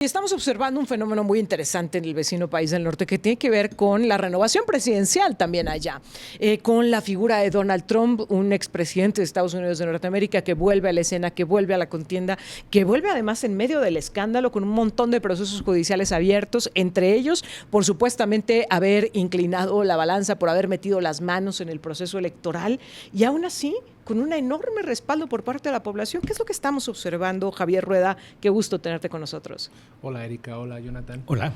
Estamos observando un fenómeno muy interesante en el vecino país del norte que tiene que ver con la renovación presidencial también allá, con la figura de Donald Trump, un expresidente de Estados Unidos de Norteamérica que vuelve a la escena, que vuelve a la contienda, que vuelve además en medio del escándalo con un montón de procesos judiciales abiertos, entre ellos por supuestamente haber inclinado la balanza, por haber metido las manos en el proceso electoral y aún así con un enorme respaldo por parte de la población. ¿Qué es lo que estamos observando, Javier Rueda? Qué gusto tenerte con nosotros. Hola Erika, hola Jonathan. Hola.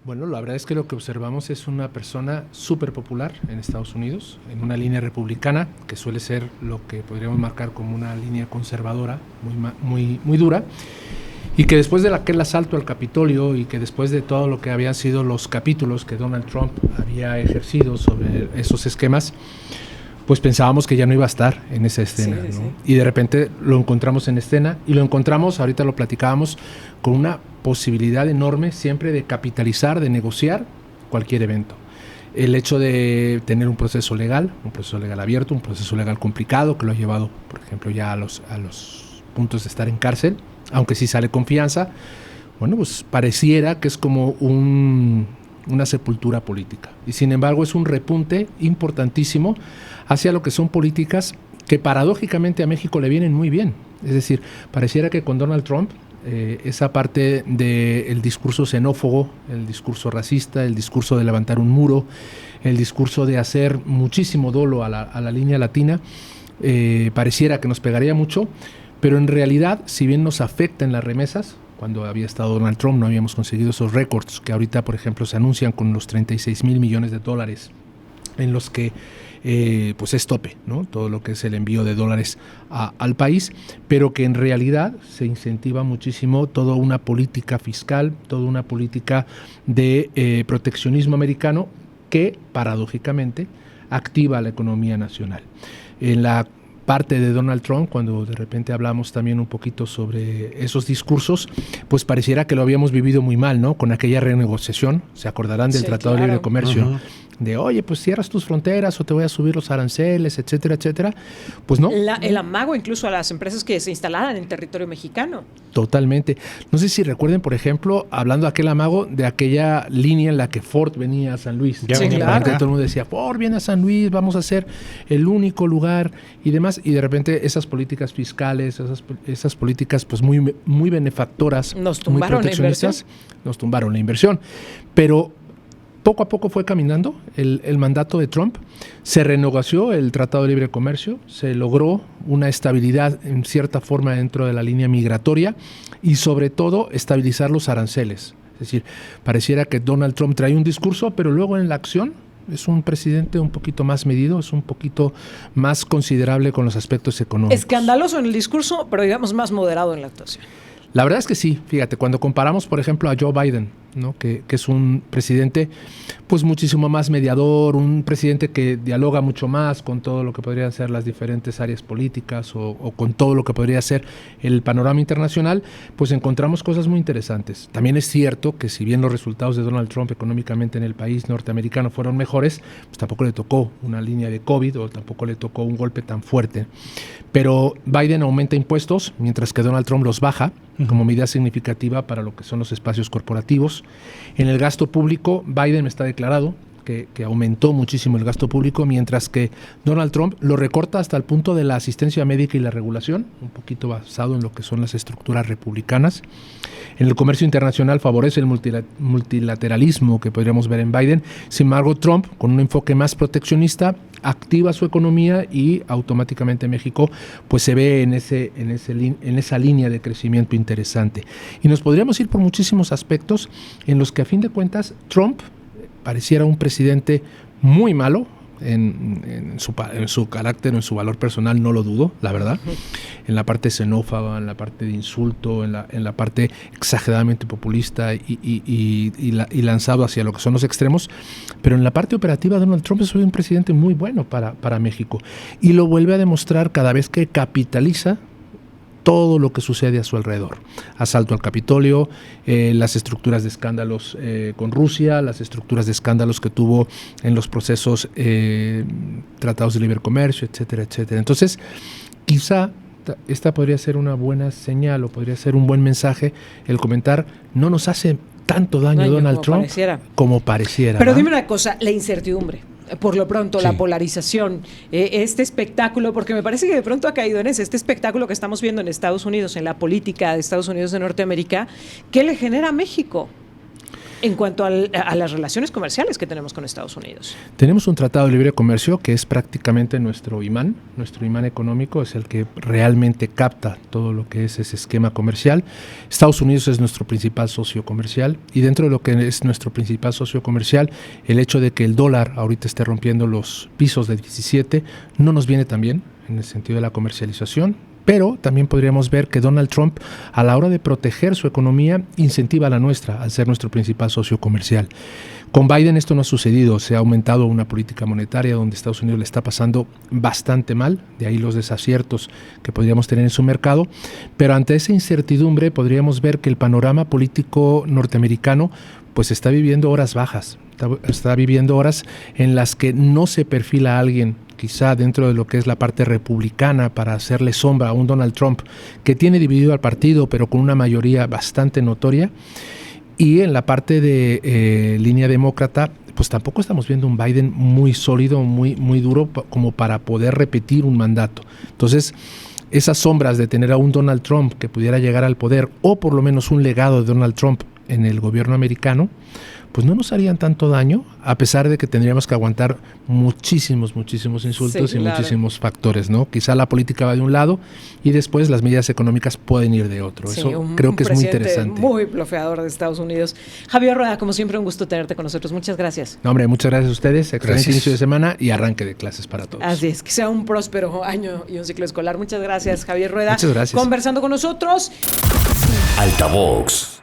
Bueno, la verdad es que lo que observamos es una persona súper popular en Estados Unidos, en una línea republicana, que suele ser lo que podríamos marcar como una línea conservadora, muy dura, y que después de aquel asalto al Capitolio y que después de todo lo que habían sido los capítulos que Donald Trump había ejercido sobre esos esquemas, pues pensábamos que ya no iba a estar en esa escena, sí, ¿no? Sí. Y de repente lo encontramos en escena y lo encontramos, ahorita lo platicábamos, con una posibilidad enorme siempre de capitalizar, de negociar cualquier evento. El hecho de tener un proceso legal abierto, un proceso legal complicado que lo ha llevado, por ejemplo, ya a los puntos de estar en cárcel, aunque sí sale con fianza, bueno, pues pareciera que es como una sepultura política. Y sin embargo es un repunte importantísimo hacia lo que son políticas que paradójicamente a México le vienen muy bien. Es decir, pareciera que con Donald Trump esa parte del discurso xenófobo, el discurso racista, el discurso de levantar un muro, el discurso de hacer muchísimo dolo a la línea latina, pareciera que nos pegaría mucho, pero en realidad, si bien nos afecta en las remesas, cuando había estado Donald Trump no habíamos conseguido esos récords que ahorita, por ejemplo, se anuncian con los 36,000 millones de dólares en los que pues es tope, ¿no? Todo lo que es el envío de dólares al país, pero que en realidad se incentiva muchísimo toda una política fiscal, toda una política de proteccionismo americano que paradójicamente activa la economía nacional. En la parte de Donald Trump, cuando de repente hablamos también un poquito sobre esos discursos, pues pareciera que lo habíamos vivido muy mal, ¿no? Con aquella renegociación, se acordarán del Tratado de Libre Comercio, de oye, pues cierras tus fronteras o te voy a subir los aranceles, etcétera, etcétera. Pues no. El amago incluso a las empresas que se instalaran en territorio mexicano. Totalmente. No sé si recuerden, por ejemplo, hablando de aquel amago, de aquella línea en la que Ford venía a San Luis. Sí, claro. Todo el mundo decía, Ford viene a San Luis, vamos a ser el único lugar y demás. Y de repente esas políticas fiscales, esas políticas pues muy benefactoras, nos tumbaron muy proteccionistas, nos tumbaron la inversión. Pero poco a poco fue caminando el mandato de Trump, se renegoció el Tratado de Libre Comercio, se logró una estabilidad en cierta forma dentro de la línea migratoria y sobre todo estabilizar los aranceles. Es decir, pareciera que Donald Trump trae un discurso, pero luego en la acción es un presidente un poquito más medido, es un poquito más considerable con los aspectos económicos. Escandaloso en el discurso, pero digamos más moderado en la actuación. La verdad es que sí, fíjate, cuando comparamos, por ejemplo, a Joe Biden, ¿no? que es un presidente pues muchísimo más mediador, un presidente que dialoga mucho más con todo lo que podrían ser las diferentes áreas políticas o con todo lo que podría ser el panorama internacional, pues encontramos cosas muy interesantes. También es cierto que si bien los resultados de Donald Trump económicamente en el país norteamericano fueron mejores, pues tampoco le tocó una línea de COVID o tampoco le tocó un golpe tan fuerte. Pero Biden aumenta impuestos, mientras que Donald Trump los baja como medida significativa para lo que son los espacios corporativos. En el gasto público, Biden está declarado que aumentó muchísimo el gasto público, mientras que Donald Trump lo recorta hasta el punto de la asistencia médica y la regulación, un poquito basado en lo que son las estructuras republicanas. En el comercio internacional favorece el multilateralismo que podríamos ver en Biden. Sin embargo, Trump, con un enfoque más proteccionista, activa su economía y automáticamente México pues se ve en esa línea de crecimiento interesante. Y nos podríamos ir por muchísimos aspectos en los que a fin de cuentas Trump pareciera un presidente muy malo en su carácter, en su valor personal, no lo dudo, la verdad. En la parte xenófoba, en la parte de insulto, en la parte exageradamente populista y lanzado hacia lo que son los extremos. Pero en la parte operativa, Donald Trump es un presidente muy bueno para México. Y lo vuelve a demostrar cada vez que capitaliza todo lo que sucede a su alrededor. Asalto al Capitolio, las estructuras de escándalos con Rusia, las estructuras de escándalos que tuvo en los procesos tratados de libre comercio, etcétera, etcétera. Entonces, quizá esta podría ser una buena señal o podría ser un buen mensaje el comentar, no nos hace tanto daño Donald Trump como pareciera. Pero dime una cosa, la incertidumbre. Por lo pronto, la polarización, este espectáculo, porque me parece que de pronto ha caído en este espectáculo que estamos viendo en Estados Unidos, en la política de Estados Unidos de Norteamérica, ¿qué le genera a México en cuanto a las relaciones comerciales que tenemos con Estados Unidos? Tenemos un tratado de libre comercio que es prácticamente nuestro imán económico, es el que realmente capta todo lo que es ese esquema comercial. Estados Unidos es nuestro principal socio comercial y dentro de lo que es nuestro principal socio comercial, el hecho de que el dólar ahorita esté rompiendo los pisos de 17 no nos viene tan bien en el sentido de la comercialización. Pero también podríamos ver que Donald Trump, a la hora de proteger su economía, incentiva la nuestra, al ser nuestro principal socio comercial. Con Biden esto no ha sucedido, se ha aumentado una política monetaria donde Estados Unidos le está pasando bastante mal, de ahí los desaciertos que podríamos tener en su mercado, pero ante esa incertidumbre podríamos ver que el panorama político norteamericano pues está viviendo horas bajas, está viviendo horas en las que no se perfila a alguien quizá dentro de lo que es la parte republicana para hacerle sombra a un Donald Trump que tiene dividido al partido pero con una mayoría bastante notoria, y en la parte de línea demócrata pues tampoco estamos viendo un Biden muy sólido, muy duro como para poder repetir un mandato. Entonces esas sombras de tener a un Donald Trump que pudiera llegar al poder o por lo menos un legado de Donald Trump en el gobierno americano, pues no nos harían tanto daño, a pesar de que tendríamos que aguantar muchísimos insultos y muchísimos factores, ¿no? Quizá la política va de un lado y después las medidas económicas pueden ir de otro. Sí, eso creo que es muy interesante. Muy blofeador de Estados Unidos. Javier Rueda, como siempre, un gusto tenerte con nosotros. Muchas gracias. No, hombre, muchas gracias a ustedes. Excelente inicio de semana y arranque de clases para todos. Así es, que sea un próspero año y un ciclo escolar. Muchas gracias, Javier Rueda. Muchas gracias. Conversando con nosotros. Altavox.